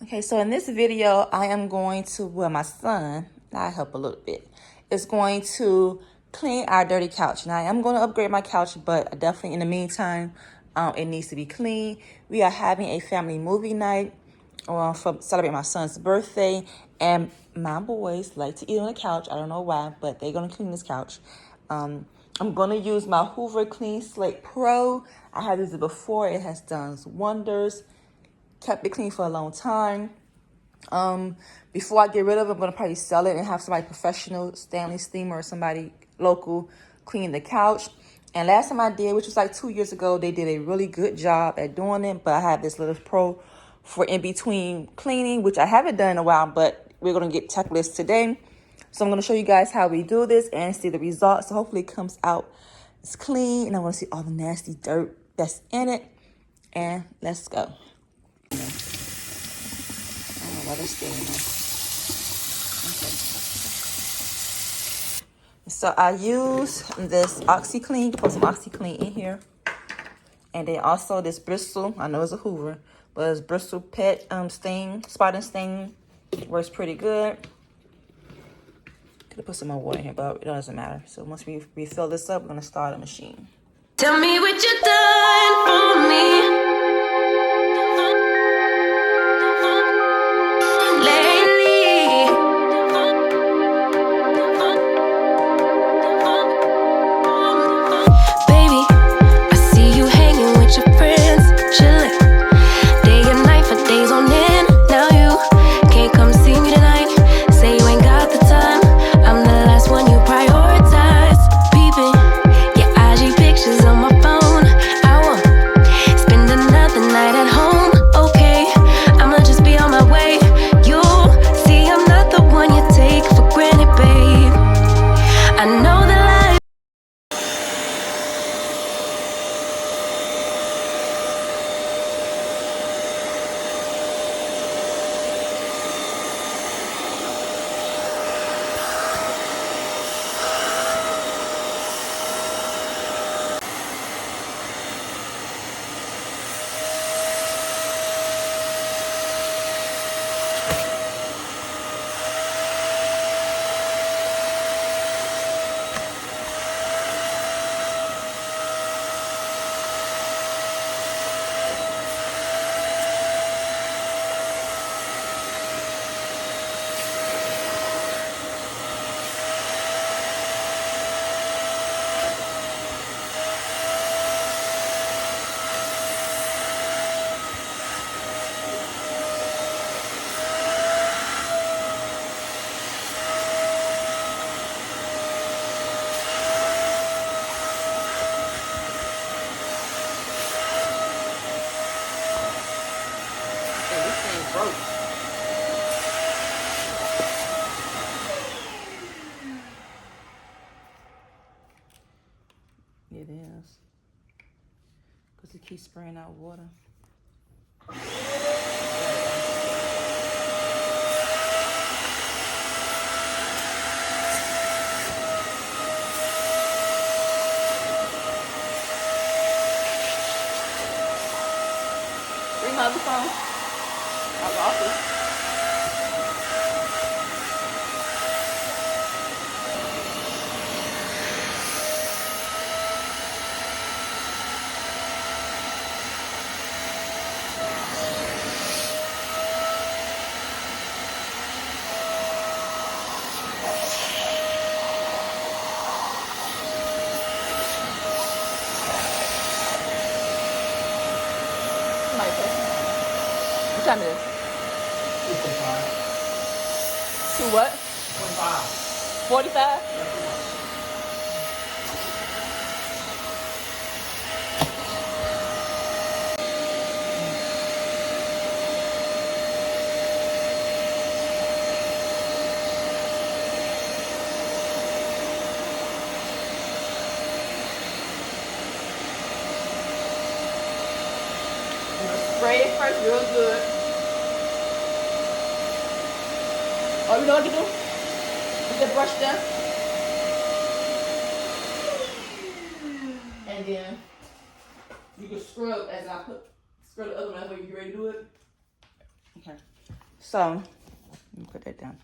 Okay, so in this video, I am going to, well, my son, I help a little bit, is going to clean our dirty couch. Now, I am going to upgrade my couch, but definitely in the meantime, it needs to be clean. We are having a family movie night for celebrate my son's birthday, and my boys like to eat on the couch. I don't know why, but they're going to clean this couch. I'm going to use my Hoover Clean Slate Pro. I have used it before. It has done wonders. Kept it clean for a long time. Before I get rid of it, I'm going to probably sell it and have somebody professional, Stanley Steamer or somebody local, clean the couch. And last time I did, which was like 2 years ago, they did a really good job at doing it. But I have this little pro for in between cleaning, which I haven't done in a while, but we're going to get checklists today. So I'm going to show you guys how we do this and see the results. So hopefully it comes out it's clean, and I want to see all the nasty dirt that's in it. And let's go. Okay. So I use this OxyClean. Put some OxyClean in here, and then also this Bristol. I know it's a Hoover, but it's Bristol Pet Stain, Spot and Stain. Works pretty good. Could have put some more water in here, but it doesn't matter. So once we refill this up, we're gonna start the machine. Tell me what you done for me. It is. Because it keeps spraying out water. Bring my other phone. Out the office. What time it is? 2:45. 2 what? 45. 45? Spray it first real good. Oh, you know what to do? With the brush done. And then you can scrub as I scrub the other one. That way you ready to do it. Okay. So let me put that down.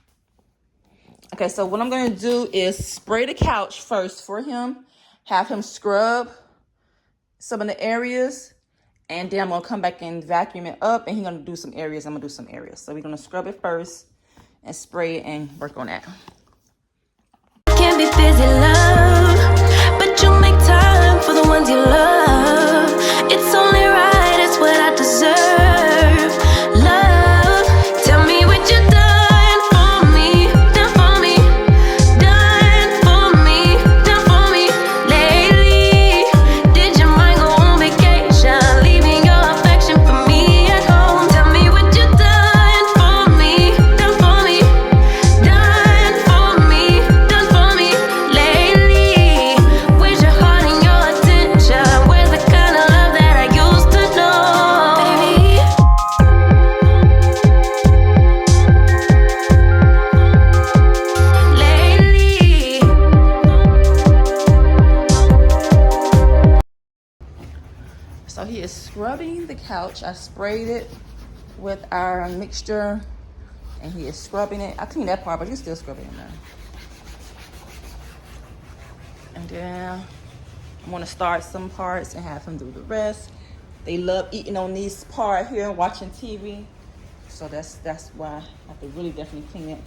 Okay, so what I'm gonna do is spray the couch first for him, have him scrub some of the areas, and then I'm gonna come back and vacuum it up, and he's gonna do some areas. I'm gonna do some areas. So we're gonna scrub it first and spray it and work on that. Can't be busy, love, but you make time for the ones you love. It's only right, it's what I deserve. Love, tell me what you done for me, done for me, done for me, done for me lately. Did your mind go on vacation, leaving your affection for me at home? Tell me what you done for me, done for me, done for me, done for me lately. Where's your heart and your attention? Where's the kind of love that I used to know, baby? Lately. So he is scrubbing the couch. I sprayed it with our mixture, and he is scrubbing it. I cleaned that part, but you still scrubbing it now. And then I'm gonna start some parts and have him do the rest. They love eating on these parts here and watching TV. So that's why I have to really definitely clean it.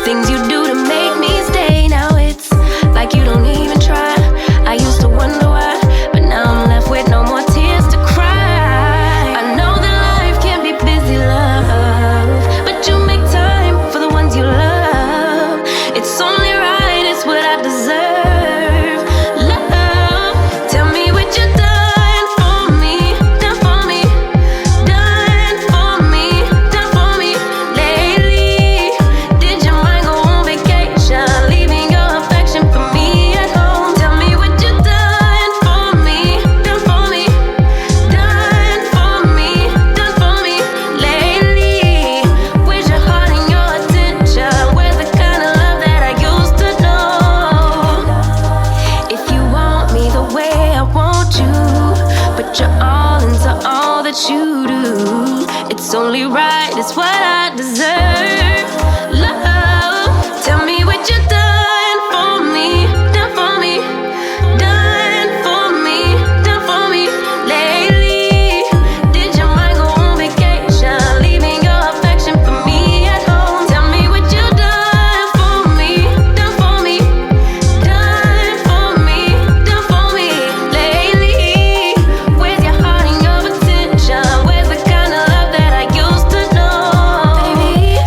things you do to make me stay. Now it's like you don't even try. I used to wonder why, but now I'm left with no more tears to cry. I know that life can be busy, love, but you make time for the ones you love. It's only right, it's what I deserve. Love, tell me what you done for me, done for me, done for me, done for me lately. Did your mind go on vacation, leaving your affection for me at home? Tell me what you done for me, done for me, done for me, done for me lately. Where's your heart and your attention? Where's the kind of love that I used to know? If you want me the way I want you, put your all into all that you do. It's only right, it's what I deserve. Love, tell me what you done for me, done for me, done for me, done for me lately. Did your mind go on vacation, leaving your affection for me at home? Tell me what you done for me, done for me, done for me, done for me lately. Where's your heart and your attention? Where's the kind of love that I used to know, baby?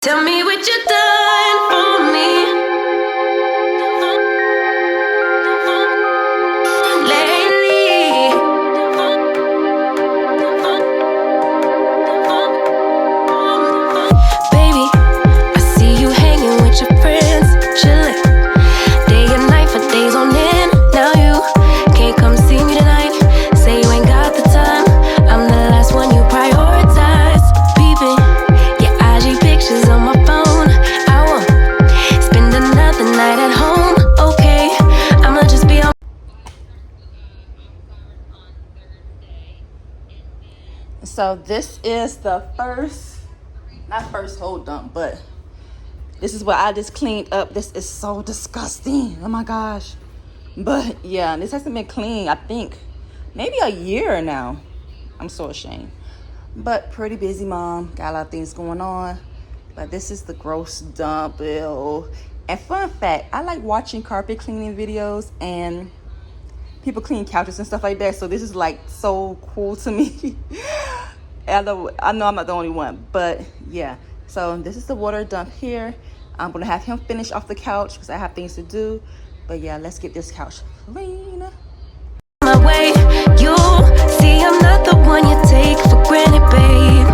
Tell me what you done for me lately. Baby, I see you hanging with your friends, chilling day and night for days on end. Now you can't come see me tonight. Say you ain't got the time. I'm the last one you prioritize. Peeping your IG pictures on my phone. I won't spend another night at home. Okay, I'ma just be on. So this is the not first whole dump, but this is what I just cleaned up. This is so disgusting. Oh my gosh. But yeah, this hasn't been clean, I think, maybe a year now. I'm so ashamed. But pretty busy, mom. Got a lot of things going on. But this is the gross dump. Ew. And fun fact, I like watching carpet cleaning videos and people clean couches and stuff like that. So this is like so cool to me. I know I'm not the only one, but yeah. So this is the water dump here. I'm gonna have him finish off the couch because I have things to do. But yeah, let's get this couch clean. My way, you see I'm not the one you take for granted, babe.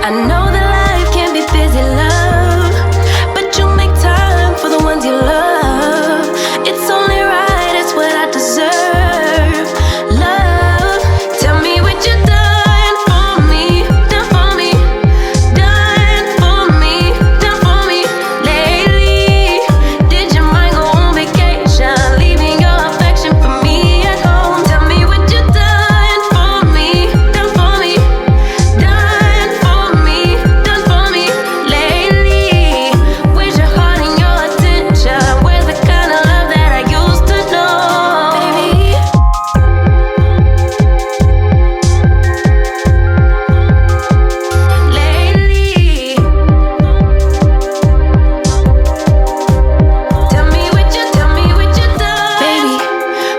I know that life can be busy, love, but you make time for the ones you love. It's only right, it's what I deserve. Love, tell me what you done for me, done for me, done for me, done for me lately. Did your mind go on vacation, leaving your affection for me at home? Tell me what you done for me, done for me, done for me, done for me lately. Where's your heart and your attention? Where's the kind of love that I used to know, baby? Lately, tell me what you done, baby.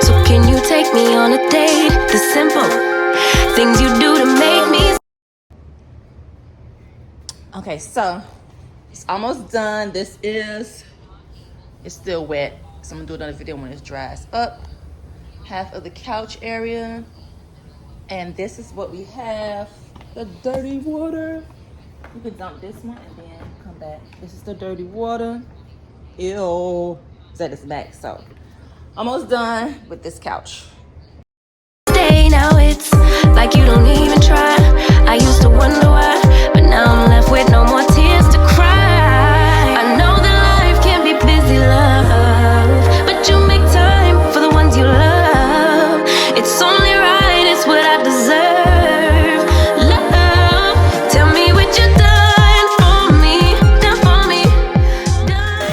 So can you take me on a date? The simple things you do to make me. Okay, so it's almost done. It's still wet. So I'm gonna do another video when it dries up. Half of the couch area. And this is what we have. The dirty water. You can dump this one and then come back. This is the dirty water. Ew. It's at its back. So almost done with this couch. Day now it's like you don't even try. I used to wonder why, but now I'm left with no more tears to cry. I know that life can be busy, love, but you make time for the ones you love. It's only right, it's what I deserve. Love, tell me what you done for me, done for me, done.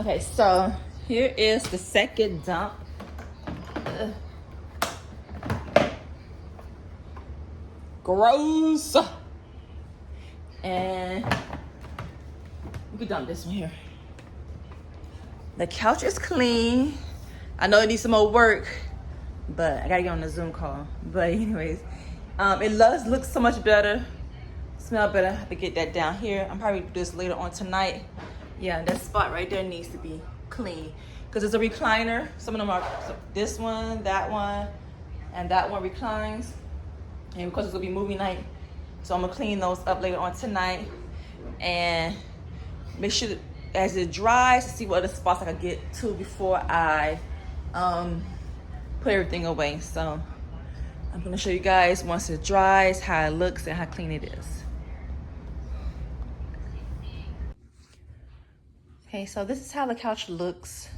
Okay, so here is the second dump. Gross. And we could dump this one here. The couch is clean. I know it needs some more work, but I gotta get on the Zoom call. But anyways, it does look so much better, smell better. I have to get that down here. I'm probably do this later on tonight. Yeah, that spot right there needs to be clean because it's a recliner. Some of them are, so this one, and that one reclines. And because it's gonna be movie night, so I'm gonna clean those up later on tonight and make sure that as it dries, to see what other spots I can get to before I put everything away. So I'm gonna show you guys once it dries how it looks and how clean it is. Okay, so this is how the couch looks.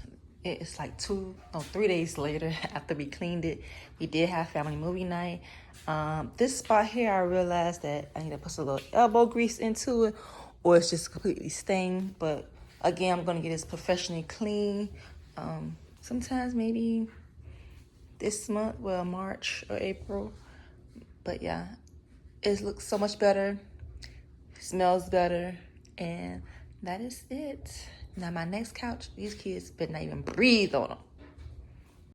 It's like 3 days later after we cleaned it. We did have family movie night. This spot here, I realized that I need to put some little elbow grease into it, or it's just completely stained. But again, I'm gonna get this professionally clean. Sometimes maybe this month, well, March or April. But yeah, it looks so much better, smells better, and that is it. Now my next couch, these kids better not even breathe on them.